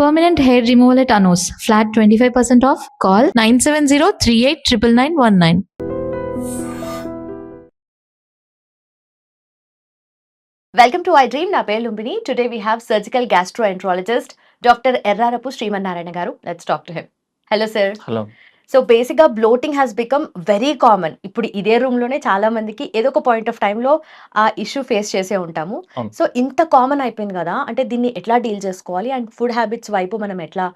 Permanent hair removal at Anos. Flat 25% off. Call 970-389919. Welcome to I Dream. Na పేరు Lumbini. Today we have surgical gastroenterologist Dr. Errarapu Srimanarayana garu. Let's talk to him. Hello sir. Hello. So బేసిక్గా bloating has become very common. ఇప్పుడు ఇదే రూమ్లోనే చాలా మందికి ఏదో ఒక point of టైంలో ఆ ఇష్యూ ఫేస్ చేసే ఉంటాము. అవును. సో ఇంత కామన్ అయిపోయింది కదా, అంటే దీన్ని ఎట్లా డీల్ చేసుకోవాలి అండ్ ఫుడ్ హ్యాబిట్స్ వైపు మనం ఎట్లా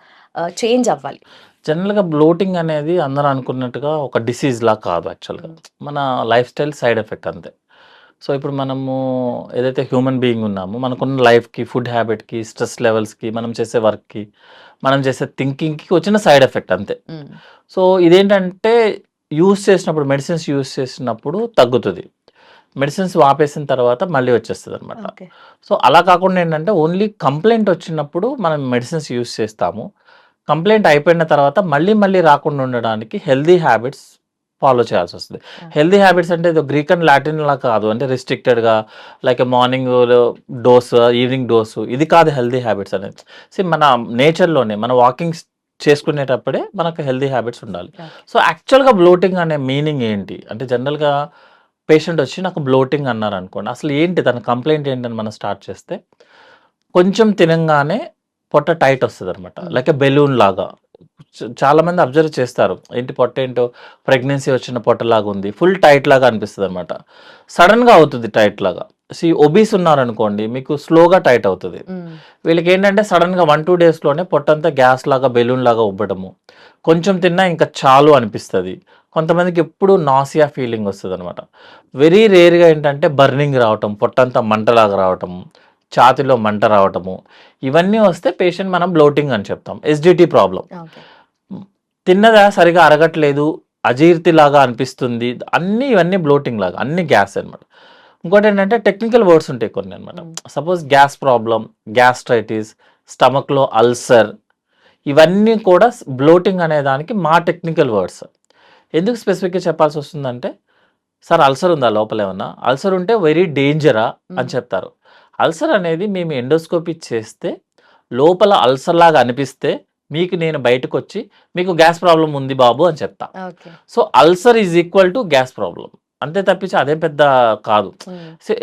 చేంజ్ అవ్వాలి? జనరల్‌గా బ్లోటింగ్ అనేది అందరూ అనుకున్నట్టుగా ఒక డిసీజ్‌లా కాదు యాక్చువల్‌గా. మన లైఫ్ స్టైల్ సైడ్ ఎఫెక్ట్ అంతే. సో ఇప్పుడు మనము ఏదైతే హ్యూమన్ బీయింగ్ ఉన్నామో మనకున్న లైఫ్‌కి, ఫుడ్ హ్యాబిట్‌కి, స్ట్రెస్ లెవెల్స్‌కి, మనం చేసే వర్క్‌కి, మనం చేసే థింకింగ్‌కి వచ్చిన సైడ్ ఎఫెక్ట్ అంతే. సో ఇదేంటంటే చేసినప్పుడు మెడిసిన్స్ యూజ్ చేసినప్పుడు తగ్గుతుంది. మెడిసిన్స్ ఆపేసిన తర్వాత మళ్ళీ వచ్చేస్తదనమాట. ఓకే. సో అలా కాకుండా ఏంటంటే ఓన్లీ కంప్లెయింట్ వచ్చినప్పుడు మనం మెడిసిన్స్ యూజ్ చేస్తాము. కంప్లెయింట్ అయిపోయిన తర్వాత మళ్ళీ మళ్ళీ రాకుండా ఉండడానికి హెల్తీ హ్యాబిట్స్ ఫాలో చేయాల్సి వస్తుంది. హెల్తీ హ్యాబిట్స్ అంటే ఇది గ్రీక్ అండ్ లాటిన్‌లా కాదు. అంటే రిస్ట్రిక్టెడ్‌గా like morning dose, evening dose ఇది కాదు హెల్తీ హ్యాబిట్స్ అనేది. మన నేచర్‌లోనే మన వాకింగ్స్ చేసుకునేటప్పుడే మనకు హెల్తీ హ్యాబిట్స్ ఉండాలి. సో యాక్చువల్‌గా బ్లోటింగ్ అనే మీనింగ్ ఏంటి? అంటే జనరల్‌గా పేషెంట్ వచ్చి నాకు బ్లోటింగ్ అన్నారనుకోండి. అసలు ఏంటి తన కంప్లెయింట్ ఏంటని మనం స్టార్ట్ చేస్తే, కొంచెం తినంగానే పొట్ట టైట్ వస్తదనమాట. లైక్ ఎ బెలూన్ లాగా. చాలామంది అబ్జర్వ్ చేస్తారు. ఏంటి పొట్ట ఏంటో ప్రెగ్నెన్సీ వచ్చిన పొట్టలాగా ఉంది. ఫుల్ టైట్ లాగా అనిపిస్తదనమాట. సడన్‌గా అవుతుంది టైట్ లాగా. ఒబీస్ ఉన్నారనుకోండి మీకు స్లోగా టైట్ అవుతది. వీళ్ళకి ఏంటంటే సడన్‌గా 1, 2 డేస్‌లోనే పొట్టంతా గ్యాస్ లాగా, బెలూన్ లాగా ఉబ్బడము. కొంచెం తిన్నా ఇంకా చాలు అనిపిస్తది. కొంతమందికి ఎప్పుడు నాసియా ఫీలింగ్ వస్తదనమాట. వెరీ రేర్‌గా ఏంటంటే బర్నింగ్ రావటం, పొట్టంతా మంటలాగా రావటం, ఛాతీలో మంట రావటము. ఇవన్నీ వస్తే పేషెంట్ మనం బ్లోటింగ్ అని చెప్తాం. SDT problem. ఓకే. తిన్నదా సరిగా అరగట్లేదు, అజీర్తిలాగా అనిపిస్తుంది. ఇవన్నీ బ్లోటింగ్ లాగా. అన్నీ గ్యాస్ అనమాట. ఇంకోటేంటంటే టెక్నికల్ వర్డ్స్ ఉంటాయి కొన్ని అనమాట. సపోజ్ గ్యాస్ ప్రాబ్లమ్, గ్యాస్ట్రైటిస్, స్టమక్‌లో అల్సర్ ఇవన్నీ కూడా బ్లోటింగ్ అనే దానికి మా టెక్నికల్ వర్డ్స్. ఎందుకు స్పెసిఫిక్‌గా చెప్పాల్సి వస్తుందంటే, సార్ అల్సర్ ఉందా లోపల ఏమన్నా? అల్సర్ ఉంటే వెరీ డేంజరా అని చెప్తారు. అల్సర్ అనేది మేము ఎండోస్కోపీ చేస్తే లోపల అల్సర్ లాగా అనిపిస్తే మీకు నేను బయటకొచ్చి మీకు గ్యాస్ ప్రాబ్లమ్ ఉంది బాబు అని చెప్తా. Okay. So ulcer is equal to gas problem. అంతే తప్పించి అదేం పెద్ద కాదు.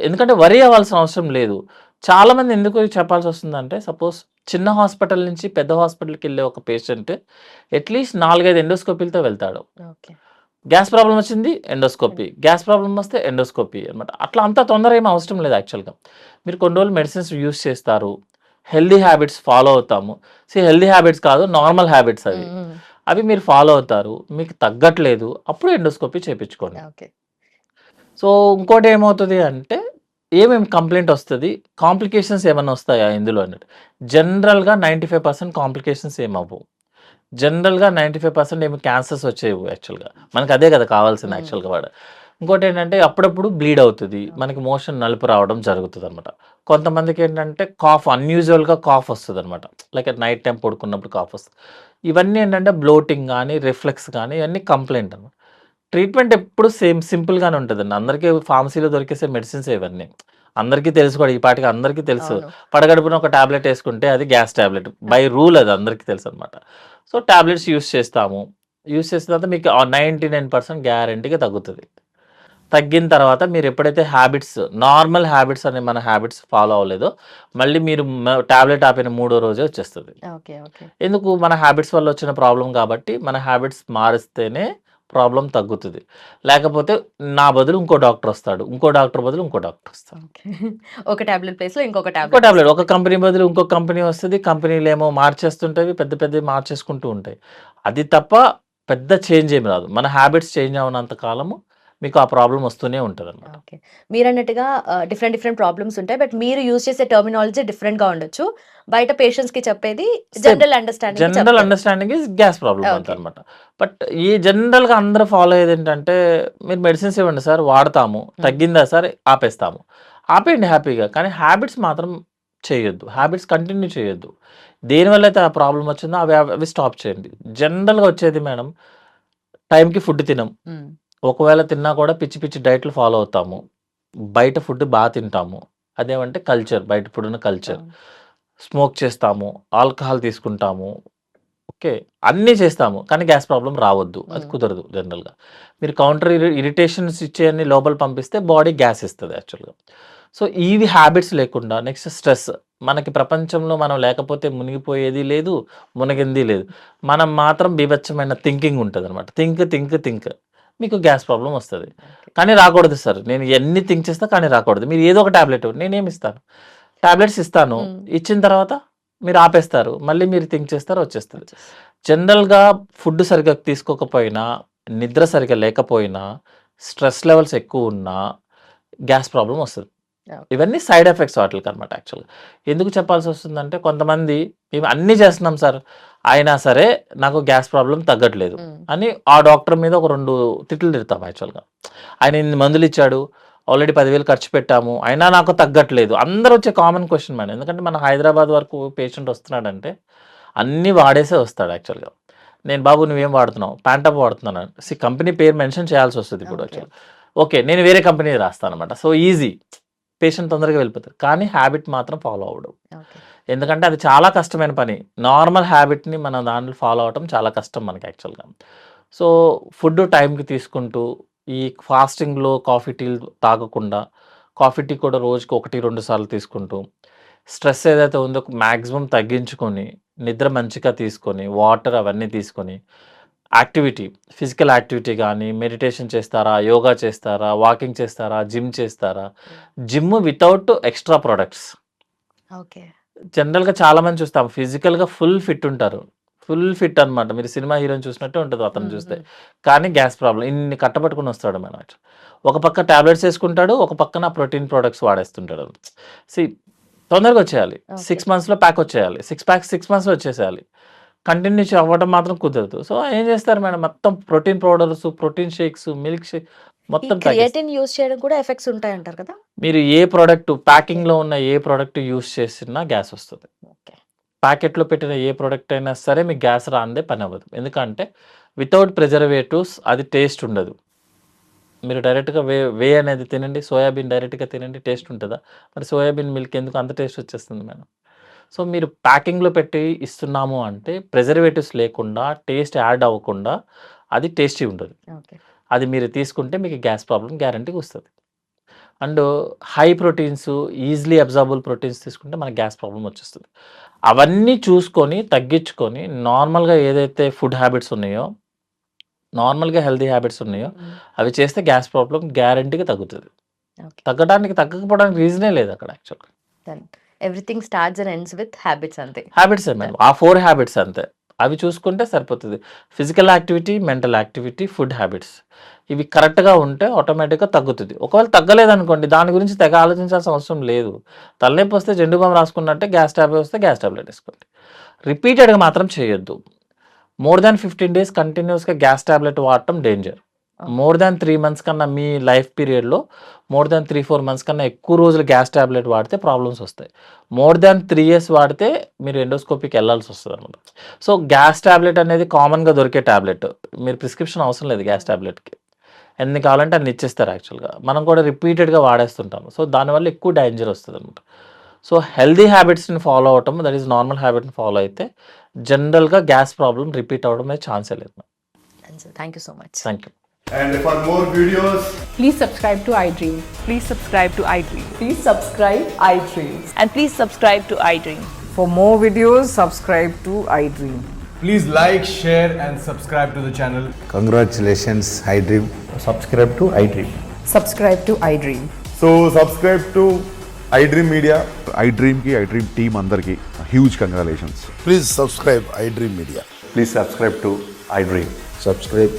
ఎందుకంటే వరీ అవ్వాల్సిన అవసరం లేదు. చాలామంది ఎందుకు చెప్పాల్సి వస్తుందంటే, సపోజ్ చిన్న హాస్పిటల్ నుంచి పెద్ద హాస్పిటల్‌కి వెళ్ళే ఒక పేషెంట్ అట్‌లీస్ట్ 4, 5 ఎండోస్కోపీలతో వెళ్తాడు. ఓకే. గ్యాస్ ప్రాబ్లమ్ వచ్చింది ఎండోస్కోపీ, గ్యాస్ ప్రాబ్లమ్ వస్తే ఎండోస్కోపీ అనమాట. అట్లా అంత తొందర ఏమి అవసరం లేదు యాక్చువల్‌గా. మీరు కొన్ని రోజులు మెడిసిన్స్ యూజ్ చేస్తారు. హెల్తీ హ్యాబిట్స్ ఫాలో అవుతాము. హెల్తీ హ్యాబిట్స్ కాదు, నార్మల్ హ్యాబిట్స్ అవి. అవి మీరు ఫాలో అవుతారు. మీకు తగ్గట్లేదు, అప్పుడు ఎండోస్కోపీ చేపించుకోండి. ఓకే. సో ఇంకోటి ఏమవుతుంది అంటే, ఏమేమి కంప్లెయింట్ వస్తది, కాంప్లికేషన్స్ ఏమన్నా వస్తాయా ఇందులో అన్నట్టు. జనరల్‌గా 95% కాంప్లికేషన్స్ ఏమవ్వవు. జనరల్‌గా 95% ఏమి క్యాన్సర్స్ వచ్చేవి యాక్చువల్‌గా. మనకు అదే కదా కావాల్సింది యాక్చువల్‌గా ఇంకోటేంటంటే అప్పుడప్పుడు బ్లీడ్ అవుతది. మనకి మోషన్ నలుపు రావడం జరుగుతదనమాట. కొంతమందికి ఏంటంటే కాఫ్ అన్‌యూజువల్‌గా కాఫ్ వస్తదనమాట. లైక్ నైట్ టైమ్ పడుకున్నప్పుడు కాఫ్ వస్తది. ఇవన్నీ ఏంటంటే బ్లోటింగ్ గానీ, రిఫ్లెక్స్ గానీ ఇవన్నీ కంప్లెయింట్ అనమాట. ట్రీట్మెంట్ ఎప్పుడు సింపుల్‌గానే ఉంటదండి. అందరికీ ఫార్మసీలో దొరికేసే మెడిసిన్సే ఇవన్నీ. అందరికీ తెలుసు కూడా, ఈ పాటికి అందరికీ తెలుసు. అవును. పడగడుపున ఒక టాబ్లెట్ యేసుకుంటే అది గ్యాస్ టాబ్లెట్. బై రూల్ అది అందరికీ తెలుసనమాట. సో టాబ్లెట్స్ యూజ్ చేస్తాము. యూజ్ చేసిన తర్వాత మీకు 99% గ్యారంటీగా తగ్గుతది. తగ్గిన తర్వాత మీరు ఎప్పుడైతే హ్యాబిట్స్, నార్మల్ హ్యాబిట్స్ అనే మన హ్యాబిట్స్ ఫాలో అవ్వలేదో, మళ్ళీ మీరు టాబ్లెట్ ఆపిన మూడో రోజే వచ్చేస్తది. ఓకే. ఓకే. ఎందుకు? మన హ్యాబిట్స్ వల్ల వచ్చిన ప్రాబ్లమ్ కాబట్టి, మన హ్యాబిట్స్ మారిస్తేనే ప్రాబ్లమ్ తగ్గుతది. లేకపోతే నా బదులు ఇంకో డాక్టర్ వస్తాడు. ఇంకో డాక్టర్ బదులు ఇంకో డాక్టర్ వస్తాడు. ఓకే. ఒక టాబ్లెట్ ప్లేస్‌లో ఇంకొక ఇంకో టాబ్లెట్ టాబ్లెట్ ఒక కంపెనీ బదులు ఇంకో కంపెనీ వస్తది. కంపెనీలేమో మార్చేస్తుంటవి. పెద్ద పెద్దవి మార్చేసుకుంటూ ఉంటాయి. అది తప్ప పెద్ద చేంజ్ ఏమి రాదు. మన హ్యాబిట్స్ చేంజ్ అవ్వనంత కాలము మీకు ఆ ప్రాబ్లమ్ వస్తూనే ఉంటదనమాట. ఓకే. మీరన్నట్టుగా డిఫరెంట్ ప్రాబ్లమ్స్ ఉంటాయి. బట్ మీరు యూజ్ చేసే టెర్మినాలజీ డిఫరెంట్‌గా ఉండొచ్చు. బయట పేషెంట్స్‌కి చెప్పేది జనరల్ అండర్‌స్టాండింగ్‌కి జనరల్ చెప్తారు. Understanding is gas problem okay. అంతనమాట. బట్ ఈ జనరల్‌గా అందరూ ఫాలో అయ్యేదేంటంటే, మీరు మెడిసిన్స్ ఇవ్వండి సార్ వాడతాము. తగ్గిందా సార్ ఆపేస్తాము. ఆపేయండి హ్యాపీగా. కానీ హ్యాబిట్స్ మాత్రం చేయొద్దు. హ్యాబిట్స్ కంటిన్యూ చేయొద్దు. దేనివల్లైతే ఆ ప్రాబ్లమ్ వచ్చిందో అవి స్టాప్ చేయండి. జనరల్‌గా వచ్చేది మేడం, టైంకి ఫుడ్ తినం. హ్మ్. ఒకవేళ తిన్నా కూడా పిచ్చి పిచ్చి డైట్‌లు ఫాలో అవుతాము. బయట ఫుడ్ తింటాము. అదేమంటే కల్చర్, బయట ఫుడ్ ఉన్న కల్చర్. అవును. స్మోక్ చేస్తాము, ఆల్కహాల్ తీసుకుంటాము, ఓకే. అన్నీ చేస్తాము. కానీ గ్యాస్ ప్రాబ్లమ్ రావద్దు. అది కుదరదు జనరల్‌గా. మీరు కౌంటర్ ఇరిటేషన్స్ ఇచ్చేయన్ని లోపల పంపిస్తే బాడీ గ్యాస్ ఇస్తది యాక్చువల్‌గా. సో, ఇవి హ్యాబిట్స్ లేకుండా నెక్స్ట్ స్ట్రెస్. మనకి ప్రపంచంలో మనం లేకపోతే మునిగిపోయేది లేదు, మునిగింది లేదు. మనం మాత్రం బీభత్సమైన థింకింగ్ ఉంటదనమాట. థింక్ మీకు గ్యాస్ ప్రాబ్లమ్ వస్తది. కానీ రాకూడదు సార్. నేను ఎన్ని థింక్ చేస్తా కానీ రాకూడదు. మీరు ఏదో ఒక టాబ్లెట్ నేనేమిస్తాను? టాబ్లెట్స్ ఇస్తాను. ఇచ్చిన తర్వాత మీరు ఆపేస్తారు. మళ్ళీ మీరు థింక్ చేస్తారు వచ్చేస్తది. జనరల్‌గా ఫుడ్ సరిగ్గా తీసుకోకపోయినా, నిద్ర సరిగ్గా లేకపోయినా, స్ట్రెస్ లెవెల్స్ ఎక్కువున్నా గ్యాస్ ప్రాబ్లమ్ వస్తది. ఇవన్నీ సైడ్ ఎఫెక్ట్స్ వాటిలకనమాట యాక్చువల్‌గా. ఎందుకు చెప్పాల్సొస్తుందంటే కొంతమంది మేము అన్నీ చేస్తున్నాం సార్. అయినా సరే నాకు గ్యాస్ ప్రాబ్లమ్ తగ్గట్లేదు అని ఆ డాక్టర్ మీద ఒక 2 తిట్లు తిడతాం యాక్చువల్‌గా. ఆయన ఇన్ని మందులిచ్చాడు. ఆల్రెడీ 10,000 ఖర్చు పెట్టాము. అయినా నాకు తగ్గట్లేదు. అందరూ వచ్చే కామన్ క్వెషన్ మేడం. ఎందుకంటే మన హైదరాబాద్ వరకు పేషెంట్ వస్తున్నాడంటే అన్నీ వాడేసే వస్తాడు యాక్చువల్‌గా. నేను బాబు నువ్వేం వాడుతున్నావు? ప్యాంటాప్ వాడుతున్నాను. కంపెనీ పేరు మెన్షన్ చేయాల్సొస్తది ఇప్పుడు యాక్చువల్‌గా. ఓకే. నేను వేరే కంపెనీది రాస్తాననమాట. So, easy. పేషెంట్ తొందరగా వెళ్ళిపోతారు. కానీ హ్యాబిట్ మాత్రం ఫాలో అవ్వడు. ఎందుకంటే అది చాలా కష్టమైన పని. నార్మల్ హ్యాబిట్‌ని మనం దాంట్లో ఫాలో అవ్వటం చాలా కష్టం మనకి యాక్చువల్‌గా. సో, ఫుడ్ టైంకి తీసుకుంటూ ఈ ఫాస్టింగ్‌లో కాఫీ, టీలు తాగకుండా, కాఫీ, టీ కూడా రోజుకి 1, 2 సార్లు తీసుకుంటూ, స్ట్రెస్ ఏదైతే ఉందో మాక్సిమం తగ్గించుకొని, నిద్ర మంచిగా తీసుకొని, వాటర్ అవన్నీ తీసుకొని, యాక్టివిటీ, ఫిజికల్ యాక్టివిటీ గానీ, మెడిటేషన్ చేస్తారా? యోగా చేస్తారా? వాకింగ్ చేస్తారా? జిమ్ చేస్తారా? Gym without extra products. Okay. జనరల్‌గా చాలామంది చూస్తాం ఫిజికల్‌గా ఫుల్ ఫిట్ ఉంటారు. ఫుల్ ఫిట్ అనమాట. మీరు సినిమా హీరోని చూసినట్టే ఉంటది అతన్ని చూస్తే. కానీ గ్యాస్ ప్రాబ్లమ్ ఇన్ని కట్టపట్టుకొని వస్తాడు మేడం. ఒక పక్క టాబ్లెట్స్ ఏసుకుంటాడు. ఒక పక్కన ప్రోటీన్ ప్రొడక్ట్స్ వాడేస్తుంటాడు. సీ తొందరగా వచ్చేయాలి. 6 మంత్స్‌లో ప్యాక్ వచ్చేయాలి. 6 ప్యాక్స్ 6 మంత్స్‌లో వచ్చేసేయాలి. కంటిన్యూ అవ్వడం మాత్రం కుదరదు. సో, ఏం చేస్తారు మేడం మొత్తం protein powders, protein shakes, milk shake ఈ మొత్తం క్రియేటిన్ యూజ్ చేయడం కూడా ఎఫెక్ట్స్ ఉంటాయంటారు కదా? మీరు ఏ ప్రొడక్ట్ ప్యాకింగ్‌లో ఉన్న ఏ ప్రొడక్ట్ యూజ్ చేసినా గ్యాస్ వస్తది. ఓకే. ప్యాకెట్‌లో పెట్టిన ఏ ప్రొడక్ట్ అయినా సరే మీకు గ్యాస్ రానిదే పని అవ్వదు. ఎందుకంటే వితౌట్ ప్రిజర్వేటివ్స్ అది టేస్ట్ ఉండదు. మీరు డైరెక్ట్‌గా వే అనేది తినండి. సోయాబీన్ డైరెక్ట్‌గా తినండి. టేస్ట్ ఉంటదా? మరి సోయాబీన్ మిల్క్ ఎందుకు అంత టేస్ట్ వచ్చేస్తుంది మేడం? సో, మీరు ప్యాకింగ్‌లో పెట్టి ఇస్తున్నాము అంటే ప్రిజర్వేటివ్స్ లేకుండా, టేస్ట్ యాడ్ అవ్వకుండా అది టేస్టీ ఉండదు. ఓకే. అది మీరు తీసుకుంటే మీకు గ్యాస్ ప్రాబ్లమ్ గ్యారంటీగా వస్తది. And high proteins, easily absorbable proteins తీసుకుంటే మనకు గ్యాస్ ప్రాబ్లమ్ వచ్చేస్తది. అవన్నీ చూసుకొని, తగ్గించుకొని నార్మల్‌గా ఏదైతే ఫుడ్ హ్యాబిట్స్ ఉన్నాయో, నార్మల్‌గా హెల్తీ హ్యాబిట్స్ ఉన్నాయో అవి చేస్తే గ్యాస్ ప్రాబ్లమ్ గ్యారంటీగా తగ్గుతది. ఓకే. తగ్గకపోవడానికి రీజనే లేదు అక్కడ యాక్చువల్‌గా. Done. Everything starts and ends with habits అంతే. హ్యాబిట్సే మేడం. ఆ 4 హ్యాబిట్స్ అంతే. అవి చూసుకుంటే సరిపోతది. Physical activity, mental activity, food habits. ఇవి కరెక్ట్‌గా ఉంటే ఆటోమేటిక్‌గా తగ్గుతది. ఒకవేళ తగ్గలేదనుకోండి దాని గురించి తెగ ఆలోచించాల్సిన అవసరం లేదు. తలనొప్పి వస్తే జెండు బామ్ రాసుకున్నట్టే గ్యాస్ టాబ్లెట్ వస్తే గ్యాస్ టాబ్లెట్ ఏసుకోండి. రిపీటెడ్‌గా మాత్రం చేయొద్దు. మోర్ దాన్ 15 డేస్ కంటిన్యూయస్‌గా గ్యాస్ టాబ్లెట్ వాడటం డేంజర్. మోర్ దాన్ 3 మంత్స్ కన్నా మీ లైఫ్ పీరియడ్‌లో మోర్ దాన్ 3, 4 మంత్స్ కన్నా ఎక్కువ రోజులు గ్యాస్ టాబ్లెట్ వాడితే ప్రాబ్లమ్స్ వస్తాయి. మోర్ దాన్ 3 ఇయర్స్ వాడితే మీరు ఎండోస్కోపీకి వెళ్ళాల్సి వస్తదనమాట. సో, గ్యాస్ టాబ్లెట్ అనేది కామన్‌గా దొరికే టాబ్లెట్. మీరు ప్రిస్క్రిప్షన్ అవసరం లేదు గ్యాస్ టాబ్లెట్‌కి. ఎన్ని కావాలంటే అన్ని ఇచ్చేస్తారు యాక్చువల్‌గా. మనం కూడా రిపీటెడ్‌గా వాడేస్తుంటాము. సో, దానివల్ల ఎక్కువ డేంజర్ వస్తదనమాట. సో, హెల్తీ హ్యాబిట్స్‌ని ఫాలో అవ్వటం దట్ ఈస్ నార్మల్ హ్యాబిట్‌ని ఫాలో అయితే జనరల్‌గా గ్యాస్ ప్రాబ్లమ్ రిపీట్ అవ్వడం అనేది ఛాన్సే లేదు. Thank you so much. Thank you. And for more videos, Please subscribe to iDream. Please subscribe to iDream. Please subscribe iDream. And please subscribe to iDream. For more videos, subscribe to iDream. please like, share, and subscribe to the channel. Congratulations, iDream. subscribe to iDream. Subscribe to iDream. So subscribe to iDream Media. iDream की iDream team अंदर की huge congratulations. Please subscribe iDream Media. Please subscribe to iDream. Subscribe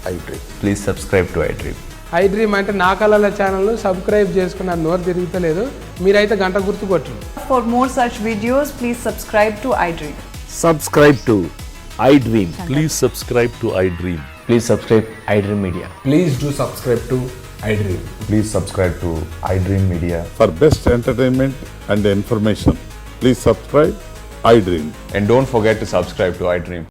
iDream. Please subscribe to iDream. iDream అంటే నా కళల channel subscribe చేసుకున్న నోరు తిరుగుతలేదు, మీరైతే గంట గుర్తు కొట్టండి. For more such videos, please subscribe to iDream. Subscribe to iDream. Please subscribe to iDream. Please subscribe iDream Media. Please do subscribe to iDream. Please subscribe to iDream Media. For best entertainment and information, please subscribe iDream. And don't forget to subscribe to iDream.